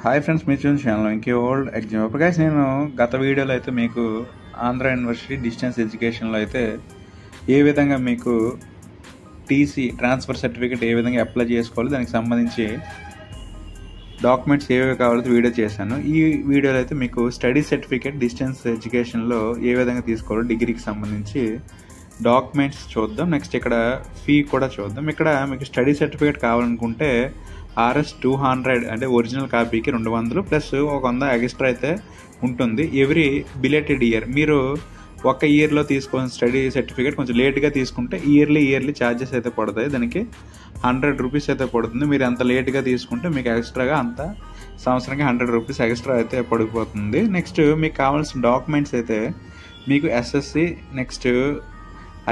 Hi friends, మీరు చూసిన channel ఇంకే ఓల్డ్ ఎగ్జామ్. ఇప్పుడు గైస్ నేను గత వీడియోలో అయితే మీకు ఆంధ్ర యూనివర్సిటీ డిస్టెన్స్ ఎడ్యుకేషన్లో అయితే ఏ విధంగా మీకు టీసీ ట్రాన్స్ఫర్ సర్టిఫికేట్ ఏ విధంగా అప్లై చేసుకోవాలి, దానికి సంబంధించి డాక్యుమెంట్స్ ఏవేవి కావాలో వీడియో చేశాను. ఈ వీడియోలో అయితే మీకు స్టడీ సర్టిఫికేట్ డిస్టెన్స్ ఎడ్యుకేషన్లో ఏ విధంగా తీసుకోవాలో డిగ్రీకి సంబంధించి డాక్యుమెంట్స్ చూద్దాం. నెక్స్ట్ ఇక్కడ ఫీ కూడా చూద్దాం. ఇక్కడ మీకు స్టడీ సర్టిఫికేట్ కావాలనుకుంటే RS 200 అంటే ఒరిజినల్ కాపీకి 200 ప్లస్ 100 ఎక్స్ట్రా అయితే ఉంటుంది ఎవ్రీ బిలేటెడ్ ఇయర్. మీరు ఒక ఇయర్లో తీసుకున్న స్టడీ సర్టిఫికేట్ కొంచెం లేట్గా తీసుకుంటే ఇయర్లీ ఛార్జెస్ అయితే పడతాయి. దానికి 100 రూపీస్ అయితే పడుతుంది. మీరు ఎంత లేట్గా తీసుకుంటే మీకు ఎక్స్ట్రాగా అంత సంవత్సరానికి 100 రూపీస్ ఎక్స్ట్రా అయితే పడిపోతుంది. నెక్స్ట్ మీకు కావాల్సిన డాక్యుమెంట్స్ అయితే మీకు SSC, next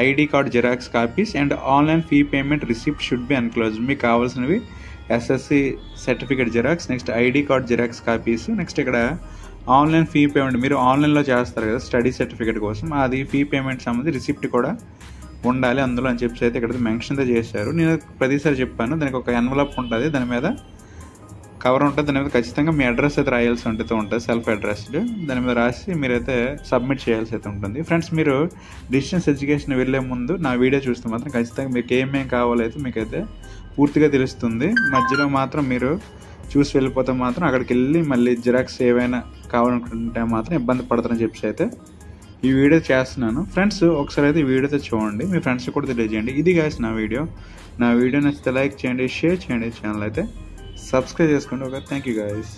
ID card xerox copies and online fee payment receipt should be enclosed. మీకు కావాల్సినవి SSC certificate xerox, next ID card xerox copies, next ఇక్కడ ఆన్లైన్ ఫీ పేమెంట్ మీరు ఆన్లైన్లో చేస్తారు కదా స్టడీ సర్టిఫికేట్ కోసం, అది ఫీ పేమెంట్ సంబంధించి రిసిప్ట్ కూడా ఉండాలి అందులో అని చెప్పి అయితే ఇక్కడ మెన్షన్ చేశారు. నేను ప్రతిసారి చెప్పాను, దానికి ఒక ఎన్వలప్ ఉంటుంది, దాని మీద కవర్ ఉంటుంది, దాని మీద ఖచ్చితంగా మీ అడ్రస్ అయితే రాయాల్సి ఉంటుంది, సెల్ఫ్ అడ్రస్డ్. దాని మీద రాసి మీరైతే సబ్మిట్ చేయాల్సి అయితే ఉంటుంది. ఫ్రెండ్స్, మీరు డిస్టెన్స్ ఎడ్యుకేషన్ వెళ్ళే ముందు నా వీడియో చూస్తే మాత్రం ఖచ్చితంగా మీకు ఏమేమి కావాలైతే మీకైతే పూర్తిగా తెలుస్తుంది. మధ్యలో మాత్రం మీరు చూసి వెళ్ళిపోతే మాత్రం అక్కడికి వెళ్ళి మళ్ళీ జిరాక్స్ ఏవైనా కావాలనుకుంటే మాత్రం ఇబ్బంది పడతారని చెప్పి అయితే ఈ వీడియో చేస్తున్నాను. ఫ్రెండ్స్, ఒకసారి అయితే ఈ వీడియోతో చూడండి, మీ ఫ్రెండ్స్ కూడా తెలియజేయండి. ఇది గాయ్స్ నా వీడియో నచ్చితే లైక్ చేయండి, షేర్ చేయండి, ఛానల్ అయితే సబ్స్క్రైబ్ చేసుకోండి. Okay, thank you guys.